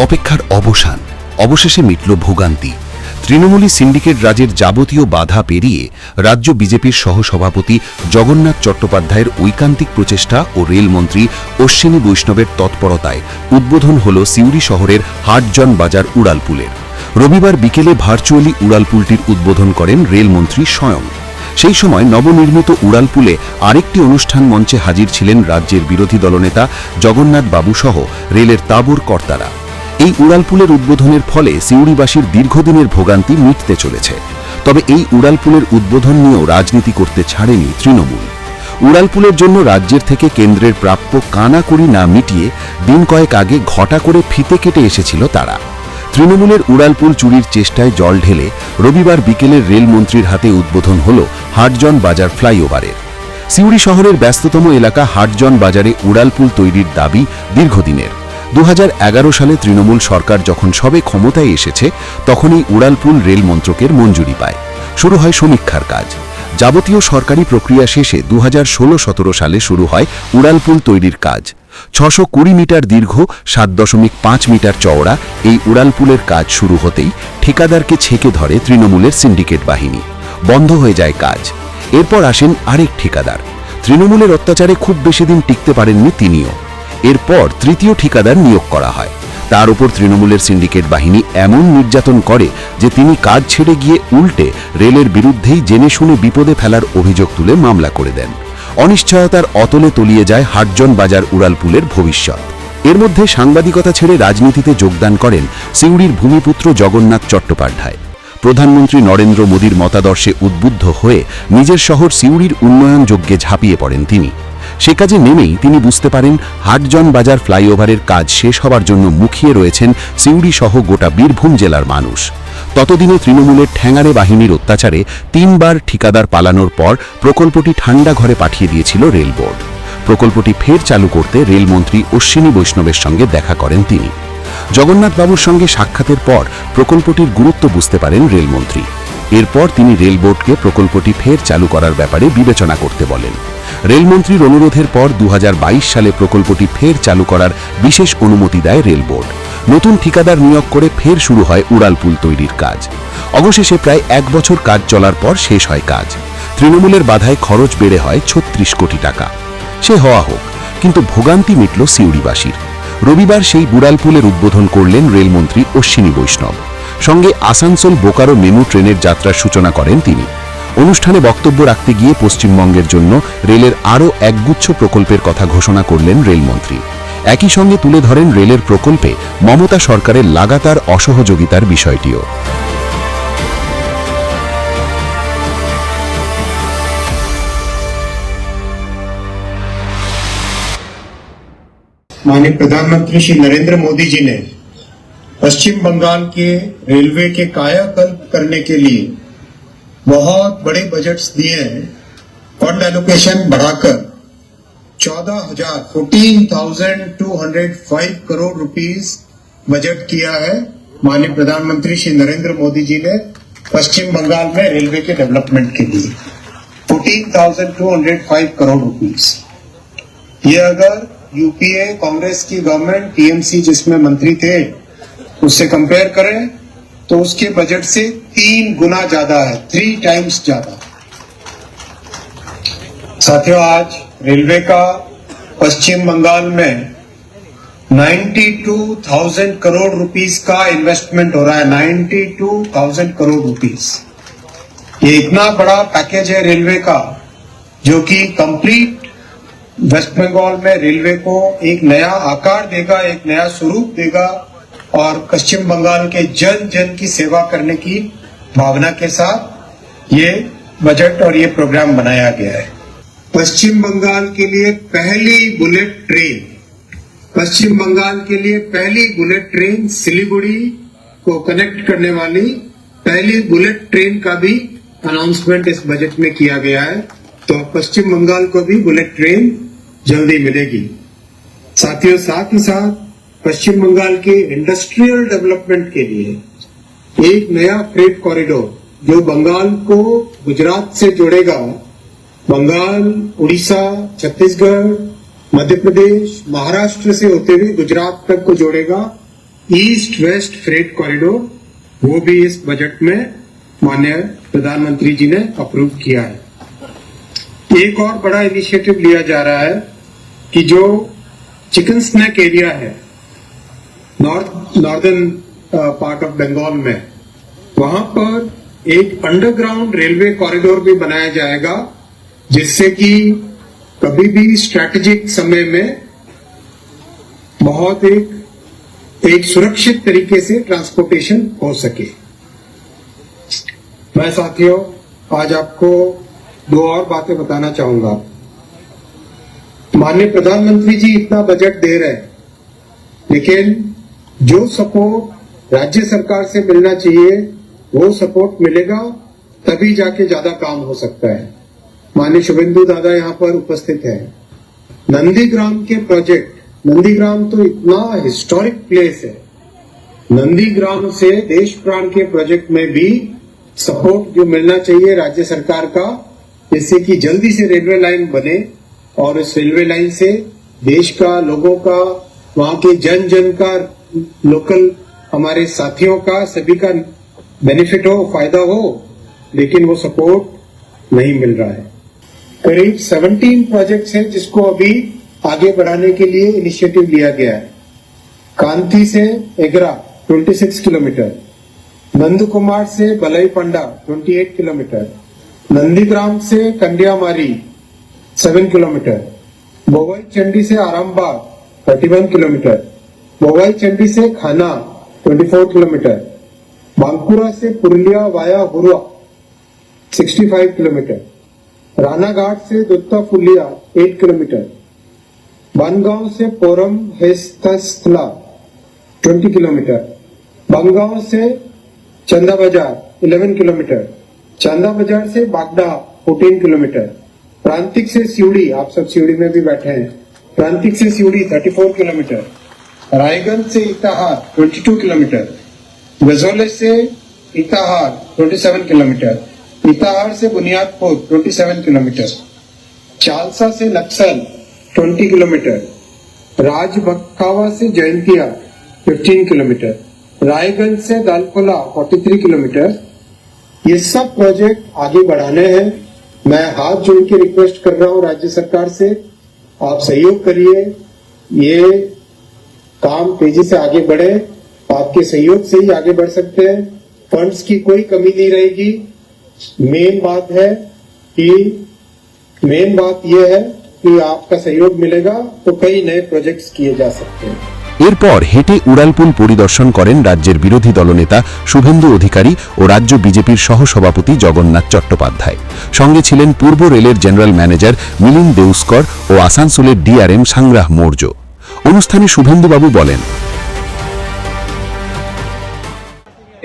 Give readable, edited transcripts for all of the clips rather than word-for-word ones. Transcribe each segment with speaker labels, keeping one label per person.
Speaker 1: অপেক্ষার অবসান, অবশেষে মিটল ভোগান্তি। তৃণমূলী সিন্ডিকেট রাজের যাবতীয় বাধা পেরিয়ে রাজ্য বিজেপির সহসভাপতি জগন্নাথ চট্টোপাধ্যায়ের ঐকান্তিক প্রচেষ্টা ও রেলমন্ত্রী অশ্বিনী বৈষ্ণবের তৎপরতায় উদ্বোধন হল সিউড়ি শহরের হাটজন বাজার উড়ালপুলের। রবিবার বিকেলে ভার্চুয়ালি উড়ালপুলটির উদ্বোধন করেন রেলমন্ত্রী স্বয়ং। সেই সময় নবনির্মিত উড়ালপুলে আরেকটি অনুষ্ঠান মঞ্চে হাজির ছিলেন রাজ্যের বিরোধী দলনেতা জগন্নাথ বাবু সহ রেলের তাবর কর্তারা। এই উড়ালপুলের উদ্বোধনের ফলে সিউড়িবাসীর দীর্ঘদিনের ভোগান্তি মিটতে চলেছে। তবে এই উড়ালপুলের উদ্বোধন নিয়েও রাজনীতি করতে ছাড়েনি তৃণমূল। উড়ালপুলের জন্য রাজ্যের থেকে কেন্দ্রের প্রাপ্য কানাকড়ি না মিটিয়ে দিন কয়েক আগে ঘটা করে ফিতে কেটে এসেছিল তারা। তৃণমূলের উড়ালপুল চুরির চেষ্টায় জল ঢেলে রবিবার বিকেলের রেলমন্ত্রীর হাতে উদ্বোধন হল হাটজন বাজার ফ্লাইওভারের। সিউড়ি শহরের ব্যস্ততম এলাকা হাটজন বাজারে উড়ালপুল তৈরির দাবি দীর্ঘদিনের। 2011 সালে তৃণমূল সরকার যখন সবে ক্ষমতায় এসেছে তখনই উড়ালপুল রেল মন্ত্রকের মঞ্জুরি পায়। শুরু হয় সমীক্ষার কাজ। যাবতীয় সরকারি প্রক্রিয়া শেষে 2016-17 সালে শুরু হয় উড়ালপুল তৈরির কাজ। 620 মিটার দীর্ঘ, 7.5 মিটার চওড়া এই উড়ালপুলের কাজ শুরু হতেই ঠিকাদারকে ছেকে ধরে তৃণমূলের সিন্ডিকেট বাহিনী। বন্ধ হয়ে যায় কাজ। এরপর আসেন আরেক ঠিকাদার। তৃণমূলের অত্যাচারে খুব বেশি দিন টিকতে পারেননি তিনিও। এরপর তৃতীয় ঠিকাদার নিয়োগ করা হয়। তার উপর তৃণমূলের সিন্ডিকেট বাহিনী এমন নির্যাতন করে যে তিনি কাজ ছেড়ে গিয়ে উল্টে রেলের বিরুদ্ধেই জেনে শুনে বিপদে ফেলার অভিযোগ তুলে মামলা করে দেন। অনিশ্চয়তার অতলে তলিয়ে যায় হাটজন বাজার উড়ালপুলের ভবিষ্যৎ। এর মধ্যে সাংবাদিকতা ছেড়ে রাজনীতিতে যোগদান করেন সিউড়ির ভূমিপুত্র জগন্নাথ চট্টোপাধ্যায়। প্রধানমন্ত্রী নরেন্দ্র মোদীর মতাদর্শে উদ্বুদ্ধ হয়ে নিজের শহর সিউড়ির উন্নয়ন যজ্ঞে ঝাঁপিয়ে পড়েন তিনি। সে কাজে নেমেই তিনি বুঝতে পারেন হাটজন বাজার ফ্লাইওভারের কাজ শেষ হবার জন্য মুখিয়ে রয়েছেন সিউড়ি সহ গোটা বীরভূম জেলার মানুষ। ততদিনে তৃণমূলের ঠ্যাঙাড়ে বাহিনীর অত্যাচারে 3 বার ঠিকাদার পালানোর পর প্রকল্পটি ঠান্ডা ঘরে পাঠিয়ে দিয়েছিল রেল বোর্ড। প্রকল্পটি ফের চালু করতে রেলমন্ত্রী অশ্বিনী বৈষ্ণবের সঙ্গে দেখা করেন তিনি। জগন্নাথবাবুর সঙ্গে সাক্ষাতের পর প্রকল্পটির গুরুত্ব বুঝতে পারেন রেলমন্ত্রী। এরপর তিনি রেল বোর্ডকে প্রকল্পটি ফের চালু করার ব্যাপারে বিবেচনা করতে বলেন। রেলমন্ত্রীর অনুরোধের পর 2022 সালে প্রকল্পটি ফের চালু করার বিশেষ অনুমতি দেয় রেল বোর্ড। নতুন ঠিকাদার নিয়োগ করে ফের শুরু হয় উড়ালপুল তৈরির কাজ। অবশেষে প্রায় 1 বছর কাজ চলার পর শেষ হয় কাজ। তৃণমূলের বাধায় খরচ বেড়ে হয় 36 কোটি টাকা। সে হওয়া হোক, কিন্তু ভোগান্তি মিটল সিউড়িবাসীর। রবিবার সেই উড়ালপুলের উদ্বোধন করলেন রেলমন্ত্রী অশ্বিনী বৈষ্ণব। সঙ্গে আসানসোল বোকারো মেমু ট্রেনের যাত্রার সূচনা করেন তিনি। অনুষ্ঠানে বক্তব্য রাখতে গিয়ে পশ্চিমবঙ্গের জন্য রেলের আরও একগুচ্ছ প্রকল্পের কথা ঘোষণা করলেন রেলমন্ত্রী। একই সঙ্গে তুলে ধরেন রেলের প্রকল্পে মমতা সরকারের লাগাতার অসহযোগিতার বিষয়টিও।
Speaker 2: माननीय प्रधानमंत्री श्री नरेंद्र मोदी जी ने पश्चिम बंगाल के रेलवे के कायाकल्प करने के लिए बहुत बड़े बजट्स दिए हैं। फंड एलोकेशन बढ़ाकर 14,205 करोड़ रुपीस बजट किया है। माननीय प्रधानमंत्री श्री नरेंद्र मोदी जी ने पश्चिम बंगाल में रेलवे के डेवलपमेंट के लिए 14,205 करोड़ रुपीस। ये अगर यूपीए कांग्रेस की गवर्नमेंट टीएमसी जिसमें मंत्री थे उससे कंपेयर करें तो उसके बजट से 3 गुना ज्यादा है, 3 टाइम्स ज्यादा। साथियों, आज रेलवे का पश्चिम बंगाल में 92,000 करोड़ रुपीस का इन्वेस्टमेंट हो रहा है। 92,000 करोड़ रुपीस। ये इतना बड़ा पैकेज है रेलवे का जो कि कंप्लीट वेस्ट बंगाल में रेलवे को एक नया आकार देगा, एक नया स्वरूप देगा और पश्चिम बंगाल के जन जन की सेवा करने की भावना के साथ ये बजट और ये प्रोग्राम बनाया गया है। पश्चिम बंगाल के लिए पहली बुलेट ट्रेन, पश्चिम बंगाल के लिए पहली बुलेट ट्रेन सिलीगुड़ी को कनेक्ट करने वाली पहली बुलेट ट्रेन का भी अनाउंसमेंट इस बजट में किया गया है। तो पश्चिम बंगाल को भी बुलेट ट्रेन जल्दी मिलेगी। साथियों, साथ ही साथ पश्चिम बंगाल के इंडस्ट्रियल डेवलपमेंट के लिए एक नया फ्रेट कॉरिडोर जो बंगाल को गुजरात से जोड़ेगा, बंगाल, उड़ीसा, छत्तीसगढ़, मध्य प्रदेश, महाराष्ट्र से होते हुए गुजरात तक को जोड़ेगा ईस्ट वेस्ट फ्रेट कॉरिडोर, वो भी इस बजट में माननीय प्रधानमंत्री जी ने अप्रूव किया है। एक और बड़ा इनिशिएटिव लिया जा रहा है कि जो चिकन स्नैक एरिया है नॉर्दर्न पार्ट ऑफ बंगाल में, वहां पर एक अंडरग्राउंड रेलवे कॉरिडोर भी बनाया जाएगा, जिससे कि कभी भी स्ट्रैटेजिक समय में बहुत एक सुरक्षित तरीके से ट्रांसपोर्टेशन हो सके। मैं साथियों आज आपको दो और बातें बताना चाहूंगा। माननीय प्रधानमंत्री जी इतना बजट दे रहे हैं, लेकिन जो सपोर्ट राज्य सरकार से मिलना चाहिए वो सपोर्ट मिलेगा, तभी जाके ज्यादा काम हो सकता है। माननीय शुभेंदु दादा यहाँ पर उपस्थित है। नंदीग्राम के प्रोजेक्ट, नंदीग्राम तो इतना हिस्टोरिक प्लेस है, नंदीग्राम से देश प्राण के प्रोजेक्ट में भी सपोर्ट जो मिलना चाहिए राज्य सरकार का, जिससे कि जल्दी से रेलवे लाइन बने और इस रेलवे लाइन से देश का, लोगों का, वहां के जन जन का, लोकल हमारे साथियों का, सभी का बेनिफिट हो, फायदा हो, लेकिन वो सपोर्ट नहीं मिल रहा है। करीब 17 प्रोजेक्ट्स हैं जिसको अभी आगे बढ़ाने के लिए इनिशिएटिव लिया गया है। कांती से एगरा 26 किलोमीटर, नंदकुमार से बलईपंडा 28 किलोमीटर, नंदीग्राम से कंडियामारी 7 किलोमीटर, बोवाई चंडी से आरामबाग 31 किलोमीटर, बोवाई चंडी से खाना 24 किलोमीटर, बांकुरा से पुरुलिया वाया हुरुआ 65 किलोमीटर, रानाघाट से दुत्ताफुलिया 8 किलोमीटर, बनगांव से पोरम हेस्तस्थला 20 किलोमीटर, बनगांव से चंदा बाजार 11 किलोमीटर, चंदा बाजार से बागडा 14 किलोमीटर, प्रांतिक से सिवड़ी, आप सब सिवड़ी में भी बैठे हैं, प्रांतिक से सिवड़ी 34 किलोमीटर, रायगंज से इटाहार 22 किलोमीटर, गजोले से इटाहार 27 किलोमीटर, इटाहार से बुनियादपुर 27 किलोमीटर, चालसा से नक्सल 20 किलोमीटर, राजबक्कावा से जयंतिया 15 किलोमीटर, रायगंज से दालकोला 43 किलोमीटर। ये सब प्रोजेक्ट आगे बढ़ाने हैं। मैं हाथ जोड़ के रिक्वेस्ट कर रहा हूं राज्य सरकार से, आप सहयोग करिए, ये काम तेजी से आगे बढ़े। आपके सहयोग से ही आगे बढ़ सकते हैं। फंड्स की कोई कमी नहीं रहेगी। मेन बात यह है कि आपका सहयोग मिलेगा तो कई नए प्रोजेक्ट्स किए जा सकते हैं।
Speaker 1: এরপর হেঁটে উড়ালপুল পরিদর্শন করেন রাজ্যের বিরোধী দলনেতা শুভেন্দু অধিকারী ও রাজ্য বিজেপির সহসভাপতি জগন্নাথ চট্টোপাধ্যায়। সঙ্গে ছিলেন পূর্ব রেলের জেনারেল ম্যানেজার মিলিন্দ দেউস্কর ও আসানসোলের ডিআরএম সংগ্রাহ মৌর্য। অনুষ্ঠানে শুভেন্দুবাবু বলেন,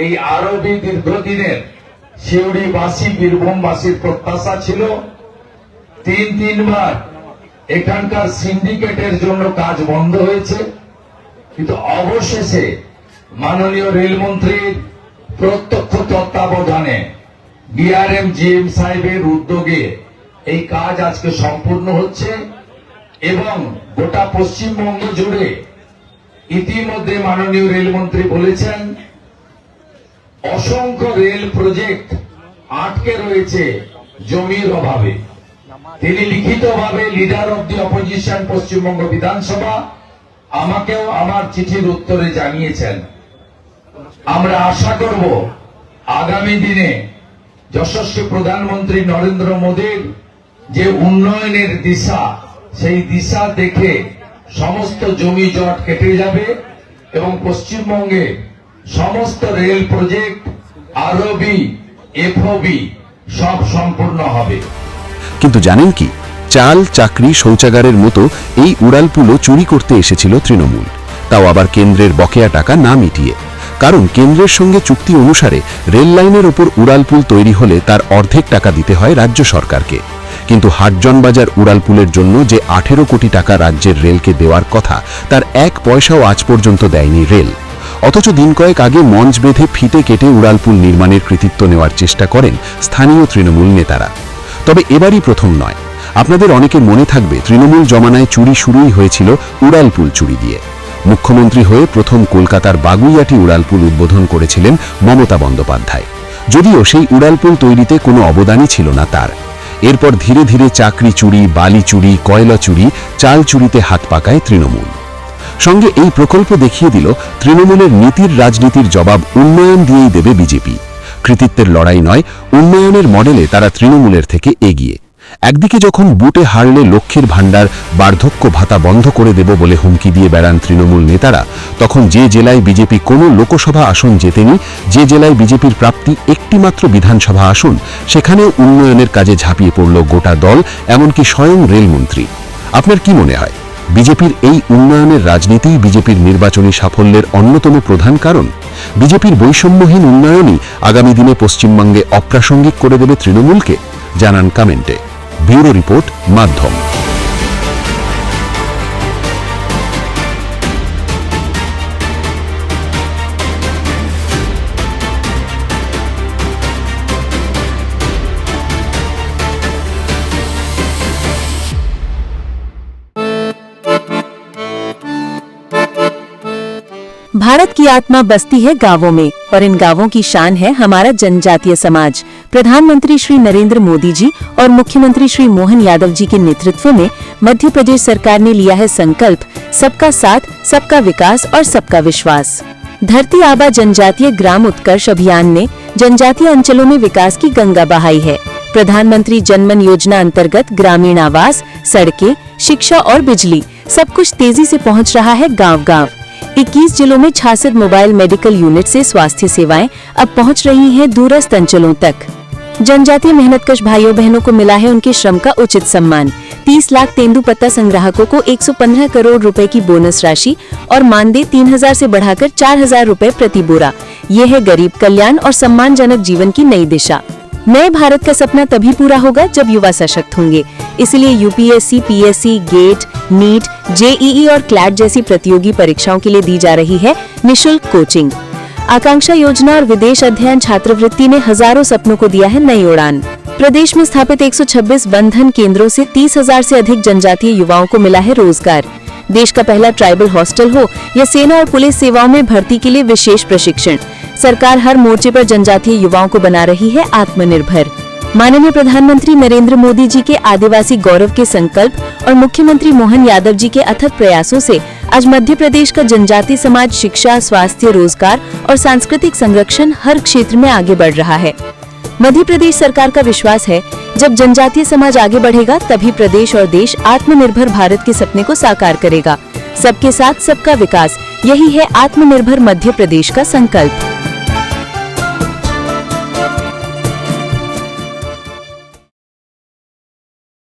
Speaker 3: এই আরবি দীর্ঘদিনের শিউড়িবাসী, বীরভূমবাসীর প্রত্যাশা ছিল তিনবার এখানকার সিন্ডিকেটের জন্য কাজ বন্ধ হয়েছে, কিন্তু অবশেষে মাননীয় রেলমন্ত্রীর প্রত্যক্ষ তত্ত্বাবধানে ডিআরএম জিএম সাহেবের উদ্যোগে এই কাজ আজকে সম্পূর্ণ হচ্ছে এবং গোটা পশ্চিমবঙ্গ জুড়ে ইতিমধ্যে মাননীয় রেলমন্ত্রী বলেছেন অসংখ্য রেল প্রজেক্ট আটকে রয়েছে জমির অভাবে। তিনি লিখিতভাবে leader of the opposition Paschimbanga বিধানসভা আমাকেও আমার চিঠির উত্তরে জানিয়েছেন। আমরা আশা করব আগামী দিনে যশস্বী প্রধানমন্ত্রী নরেন্দ্র মোদীর যে উন্নয়নের দিশা, সেই দিশা দেখে সমস্ত জমি জট কেটে যাবে এবং পশ্চিমবঙ্গে সমস্ত রেল প্রজেক্ট আরবি, এফওবি সব সম্পূর্ণ হবে।
Speaker 1: কিন্তু জানেন কি, চাল, চাকরি, শৌচাগারের মতো এই উড়ালপুলও চুরি করতে এসেছিল তৃণমূল, তাও আবার কেন্দ্রের বকেয়া টাকা না মিটিয়ে। কারণ কেন্দ্রের সঙ্গে চুক্তি অনুসারে রেল লাইনের ওপর উড়ালপুল তৈরি হলে তার অর্ধেক টাকা দিতে হয় রাজ্য সরকারকে। কিন্তু হাটজন বাজার উড়ালপুলের জন্য যে 18 কোটি টাকা রাজ্যের রেলকে দেওয়ার কথা, তার 1 পয়সাও আজ পর্যন্ত দেয়নি রেল। অথচ দিন কয়েক আগে মঞ্চ বেঁধে ফিতে কেটে উড়ালপুল নির্মাণের কৃতিত্ব নেওয়ার চেষ্টা করেন স্থানীয় তৃণমূল নেতারা। তবে এবারই প্রথম নয়। আপনাদের অনেকের মনে থাকবে তৃণমূল জমানায় চুরি শুরুই হয়েছিল উড়ালপুল চুরি দিয়ে। মুখ্যমন্ত্রী হয়ে প্রথম কলকাতার বাগুইয়াটি উড়ালপুল উদ্বোধন করেছিলেন মমতা বন্দ্যোপাধ্যায়। যদিও সেই উড়ালপুল তৈরিতে কোনো অবদানই ছিল না তার। এরপর ধীরে ধীরে চাকরি চুরি, বালি চুরি, কয়লা চুরি, চাল চুরিতে হাত পাকায় তৃণমূল। সঙ্গে এই প্রকল্প দেখিয়ে দিল তৃণমূলের নীতির রাজনীতির জবাব উন্নয়ন দিয়েই দেবে বিজেপি। কৃতিত্বের লড়াই নয়, উন্নয়নের মডেলে তারা তৃণমূলের থেকে এগিয়ে। একদিকে যখন বুটে হারলে লক্ষ্মীর ভাণ্ডার, বার্ধক্য ভাতা বন্ধ করে দেব বলে হুমকি দিয়ে বেড়ান তৃণমূল নেতারা, তখন যে জেলায় বিজেপি কোনো লোকসভা আসন জেতেনি, যে জেলায় বিজেপির প্রাপ্তি একটিমাত্র বিধানসভা আসন, সেখানেও উন্নয়নের কাজে ঝাঁপিয়ে পড়ল গোটা দল, এমনকি স্বয়ং রেলমন্ত্রী। আপনার কি মনে হয়, বিজেপির এই উন্নয়নের রাজনীতি বিজেপির নির্বাচনী সাফল্যের অন্যতম প্রধান কারণ? বিজেপির বৈষম্যহীন উন্নয়নই আগামী দিনে পশ্চিমবঙ্গে অপ্রাসঙ্গিক করে দেবে তৃণমূলকে? জানান কমেন্টে। ব্যুরো রিপোর্ট, মাধ্যম।
Speaker 4: भारत की आत्मा बसती है गांवों में और इन गांवों की शान है हमारा जनजातीय समाज। प्रधानमंत्री श्री नरेंद्र मोदी जी और मुख्यमंत्री श्री मोहन यादव जी के नेतृत्व में मध्य प्रदेश सरकार ने लिया है संकल्प, सबका साथ, सबका विकास और सबका विश्वास। धरती आबा जनजातीय ग्राम उत्कर्ष अभियान ने जनजातीय अंचलों में विकास की गंगा बहाई है। प्रधानमंत्री जनमन योजना अंतर्गत ग्रामीण आवास, सड़कें, शिक्षा और बिजली सब कुछ तेजी से पहुंच रहा है गांव-गांव। 21 जिलों में 66 मोबाइल मेडिकल यूनिट से स्वास्थ्य सेवाएं अब पहुंच रही हैं दूरस्थ अंचलों तक। जनजातीय मेहनतकश भाइयों बहनों को मिला है उनके श्रम का उचित सम्मान। 30 लाख तेंदुपत्ता संग्राहकों को 115 करोड़ रुपए की बोनस राशि और मानदेय 3000 से बढ़ाकर 4000 रुपए प्रति बोरा। ये है गरीब कल्याण और सम्मानजनक जीवन की नई दिशा। नए भारत का सपना तभी पूरा होगा जब युवा सशक्त होंगे। इसलिए UPSC, PSC, GATE, NEET, JEE और क्लैट जैसी प्रतियोगी परीक्षाओं के लिए दी जा रही है निशुल्क कोचिंग। आकांक्षा योजना और विदेश अध्ययन छात्रवृत्ति ने हजारों सपनों को दिया है नई उड़ान। प्रदेश में स्थापित 126 बंधन केंद्रों से 30,000 से अधिक जनजातीय युवाओं को मिला है रोजगार। देश का पहला ट्राइबल हॉस्टल हो या सेना और पुलिस सेवाओं में भर्ती के लिए विशेष प्रशिक्षण, सरकार हर मोर्चे पर जनजातीय युवाओं को बना रही है आत्मनिर्भर। माननीय प्रधानमंत्री नरेंद्र मोदी जी के आदिवासी गौरव के संकल्प और मुख्यमंत्री मोहन यादव जी के अथक प्रयासों से आज मध्य प्रदेश का जनजातीय समाज शिक्षा, स्वास्थ्य, रोजगार और सांस्कृतिक संरक्षण हर क्षेत्र में आगे बढ़ रहा है। मध्य प्रदेश सरकार का विश्वास है, जब जनजातीय समाज आगे बढ़ेगा तभी प्रदेश और देश आत्मनिर्भर भारत के सपने को साकार करेगा। सबके साथ, सबका विकास, यही है आत्मनिर्भर मध्य प्रदेश का संकल्प।